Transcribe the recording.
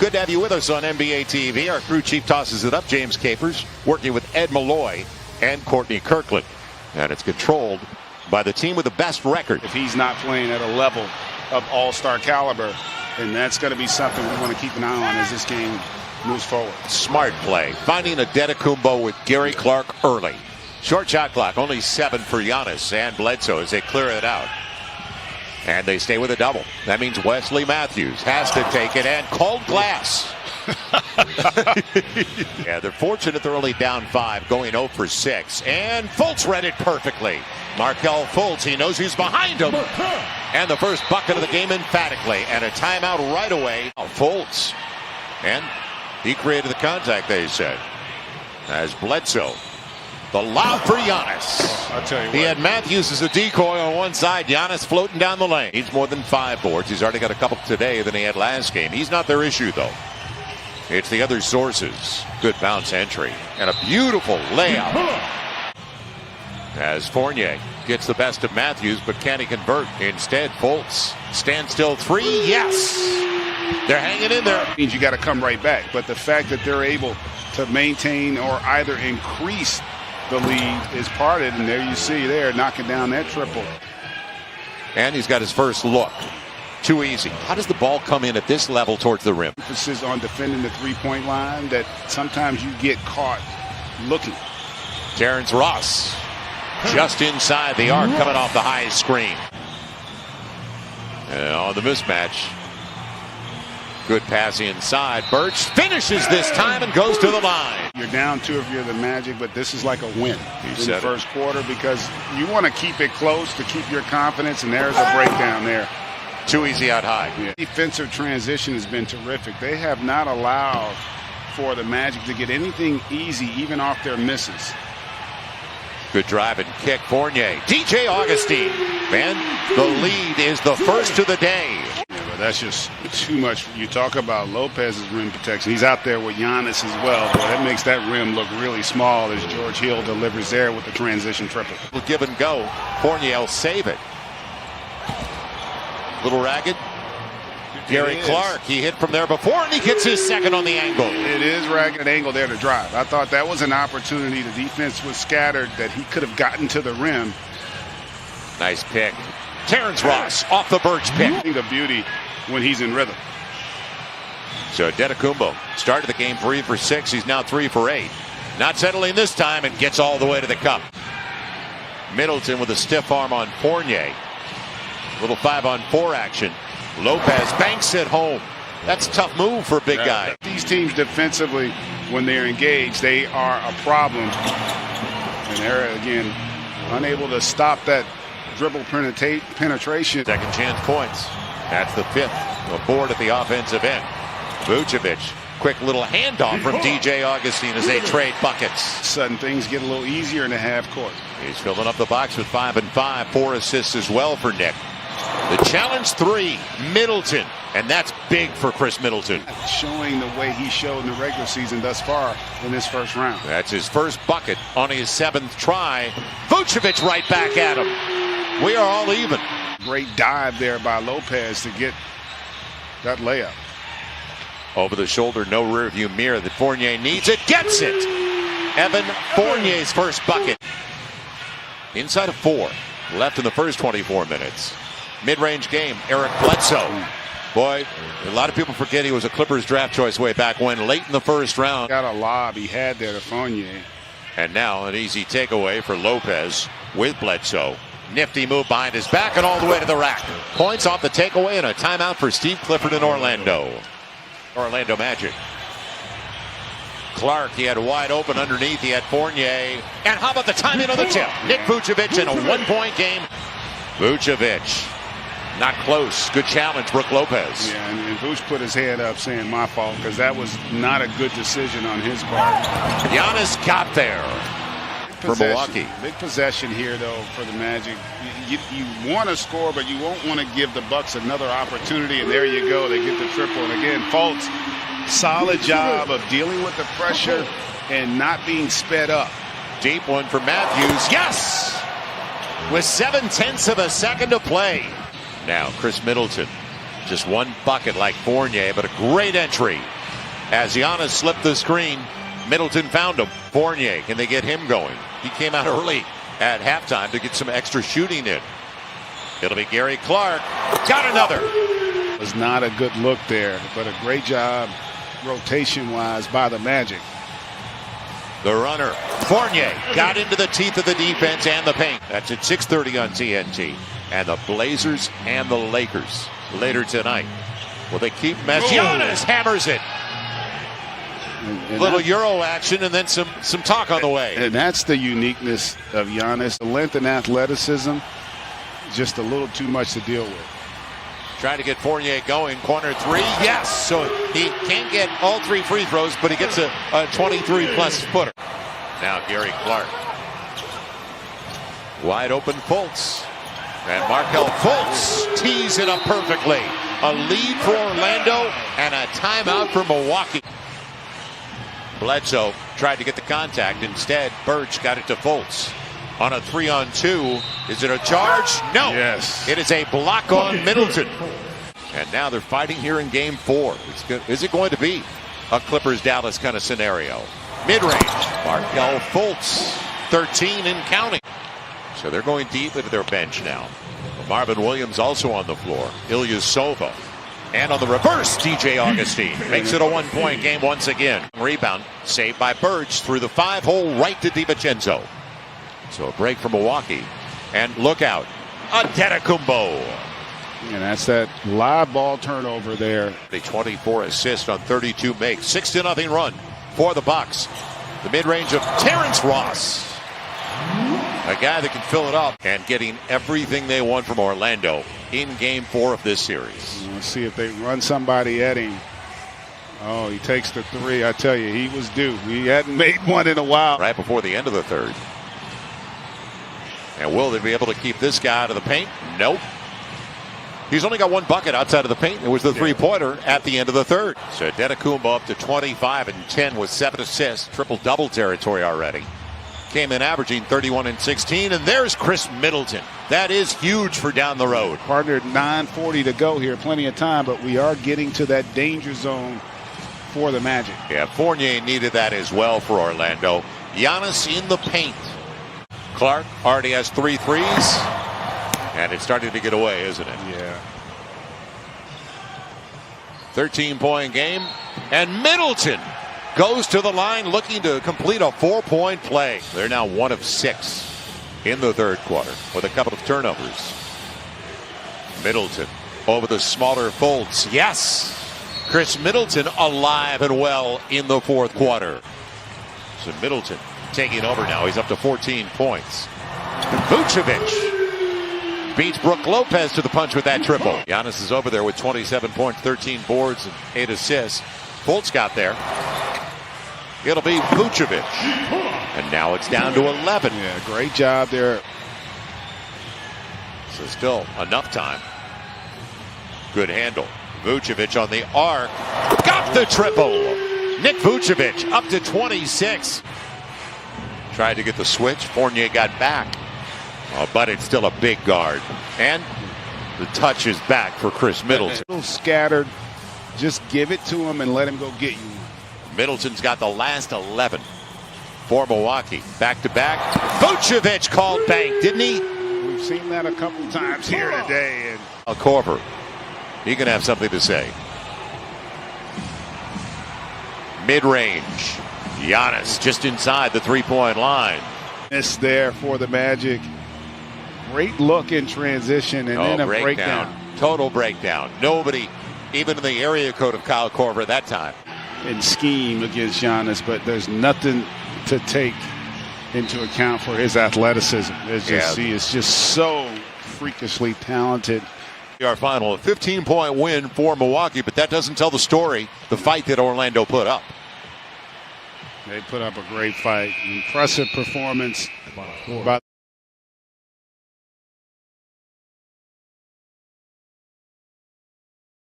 Good to have you with us on NBA TV. Our crew chief tosses it up, James Capers, working with Ed Malloy and Courtney Kirkland. And it's controlled by the team with the best record. If he's not playing at a level of all-star caliber, then that's going to be something we want to keep an eye on as this game moves forward. Smart play, finding a Antetokounmpo with Gary Clark early. Short shot clock, only 7 for Giannis and Bledsoe as they clear it out. And they stay with a double. That means Wesley Matthews has to take it and called glass. Yeah, they're fortunate they're only down 5, going 0 for 6. And Fultz read it perfectly. Markelle Fultz, he knows he's behind him. And the first bucket of the game emphatically. And a timeout right away. Fultz. And he created the contact, they said. As Bledsoe. The lob for Giannis. I'll tell you what. He had Matthews as a decoy on one side. Giannis floating down the lane. He's more than 5 boards. He's already got a couple today than he had last game. He's not their issue, though. It's the other sources. Good bounce entry. And a beautiful layup. As Fournier gets the best of Matthews, but can he convert? Instead, Fultz. Standstill 3. Yes. They're hanging in there. Means you got to come right back. But the fact that they're able to maintain or either increase the lead is part of it, and there you see there knocking down that triple. And he's got his first look. Too easy. How does the ball come in at this level towards the rim? Emphasis on defending the three-point line that sometimes you get caught looking. Terrence Ross just inside the arc coming off the high screen. And on the mismatch. Good pass inside. Birch finishes this time and goes to the line. You're down 2 if you're the Magic, but this is like a win in the first quarter because you want to keep it close to keep your confidence, and there's a breakdown there. Too easy out high. Yeah. Defensive transition has been terrific. They have not allowed for the Magic to get anything easy, even off their misses. Good drive and kick. Fournier. DJ Augustine. And the lead is the first of the day. That's just too much. You talk about Lopez's rim protection. He's out there with Giannis as well. Boy, that makes that rim look really small as George Hill delivers there with the transition triple. Give and go. Fournier will save it. Little ragged. Gary Clark, he hit from there before, and he gets his second on the angle. It is ragged angle there to drive. I thought that was an opportunity. The defense was scattered that he could have gotten to the rim. Nice pick. Terrence Ross off the Birch pick. The beauty when he's in rhythm. So Antetokounmpo started the game 3 for 6. He's now 3 for 8. Not settling this time and gets all the way to the cup. Middleton with a stiff arm on Fournier. Little 5-on-4 action. Lopez banks it home. That's a tough move for a big guy. These teams defensively, when they're engaged, they are a problem. And they're, again, unable to stop that dribble penetration. Second chance points. That's the 5th. A board at the offensive end. Vucevic, quick little handoff from DJ Augustine as they trade buckets. Sudden things get a little easier in the half court. He's filling up the box with 5 and 5. 4 assists as well for Nick. The challenge 3, Middleton. And that's big for Chris Middleton. Showing the way he showed in the regular season thus far in this first round. That's his first bucket on his 7th try. Vucevic right back at him. We are all even. Great dive there by Lopez to get that layup. Over the shoulder, no rear view mirror that Fournier needs. It gets it. Evan Fournier's first bucket. Inside of 4. Left in the first 24 minutes. Mid-range game, Eric Bledsoe. Boy, a lot of people forget he was a Clippers draft choice way back when, late in the first round. Got a lob he had there to Fournier. And now an easy takeaway for Lopez with Bledsoe. Nifty move behind his back and all the way to the rack. Points off the takeaway and a timeout for Steve Clifford in Orlando. Orlando Magic. Clark, he had wide open underneath. He had Fournier. And how about the timing of the tip? Nick Vucevic in a 1-point game. Vucevic. Not close. Good challenge, Brook Lopez. Yeah, and Vuce put his hand up saying my fault because that was not a good decision on his part. Giannis got there for Milwaukee. Big possession here, though, for the Magic. You want to score, but you won't want to give the Bucks another opportunity, and there you go. They get the triple. And again, Fultz, solid job of dealing with the pressure and not being sped up. Deep one for Matthews. Yes! With 0.7 of a second to play. Now Chris Middleton Just one bucket like Fournier, but a great entry. As Giannis slipped the screen, Middleton found him. Fournier, can they get him going? He came out early at halftime to get some extra shooting in. It'll be Gary Clark. Got another. It was not a good look there, but a great job rotation-wise by the Magic. The runner, Fournier, got into the teeth of the defense and the paint. That's at 6:30 on TNT. And the Blazers and the Lakers later tonight. Will they keep Messi? Giannis hammers it. And little Euro action and then some talk on the way. And that's the uniqueness of Giannis. The length and athleticism, just a little too much to deal with. Trying to get Fournier going. Corner three. Yes. So he can't get all three free throws, but he gets a 23-plus footer. Now Gary Clark. Wide open Fultz. And Markelle Fultz tees it up perfectly. A lead for Orlando and a timeout for Milwaukee. Bledsoe tried to get the contact. Instead, Birch got it to Fultz. On a 3-on-2. Is it a charge? No. Yes. It is a block on Middleton. And now they're fighting here in game 4. Is it going to be a Clippers-Dallas kind of scenario? Mid-range. Markelle Fultz, 13 and counting. So they're going deep into their bench now. Marvin Williams also on the floor. Ilyasova. And on the reverse, DJ Augustine makes it a one-point game once again. Rebound saved by Birch through the 5-hole right to DiVincenzo. So a break for Milwaukee. And look out, Antetokounmpo. And that's that live ball turnover there. A 24 assist on 32 makes. 6-0 run for the Bucks. The mid-range of Terrence Ross. A guy that can fill it up and getting everything they want from Orlando in game 4 of this series. Let's see if they run somebody at him. Oh, he takes the 3. I tell you, he was due. He hadn't made one in a while. Right before the end of the third. And will they be able to keep this guy out of the paint? Nope. He's only got one bucket outside of the paint. It was the three-pointer at the end of the third. So Antetokounmpo up to 25 and 10 with 7 assists. Triple-double territory already. Came in averaging 31 and 16. And there's Chris Middleton. That is huge for down the road. Partner, 9:40 to go here. Plenty of time, but we are getting to that danger zone for the Magic. Yeah, Fournier needed that as well for Orlando. Giannis in the paint. Clark already has 3 threes. And it's starting to get away, isn't it? Yeah. 13-point game. And Middleton goes to the line looking to complete a 4-point play. They're now 1 of 6 in the third quarter with a couple of turnovers. Middleton over the smaller Fultz. Yes! Chris Middleton alive and well in the fourth quarter. So Middleton taking over now. He's up to 14 points. Vucevic beats Brook Lopez to the punch with that triple. Giannis is over there with 27 points, 13 boards, and 8 assists. Fultz got there. It'll be Vucevic. And now it's down to 11. Yeah, great job there. So still enough time. Good handle. Vucevic on the arc. Got the triple. Nick Vucevic up to 26. Tried to get the switch. Fournier got back. Oh, but it's still a big guard. And the touch is back for Chris Middleton. A little scattered. Just give it to him and let him go get you. Middleton's got the last 11 for Milwaukee. Back-to-back. Vucevic called bank, didn't he? We've seen that a couple times here today. And Corver, he can have something to say. Mid-range. Giannis just inside the three-point line. It's there for the Magic. Great look in transition and then a breakdown. Total breakdown. Nobody, even in the area code of Kyle Korver that time. In scheme against Giannis, but there's nothing to take into account for his athleticism. He is just so freakishly talented. Our final, a 15-point win for Milwaukee, but that doesn't tell the story, the fight that Orlando put up. They put up a great fight. Impressive performance by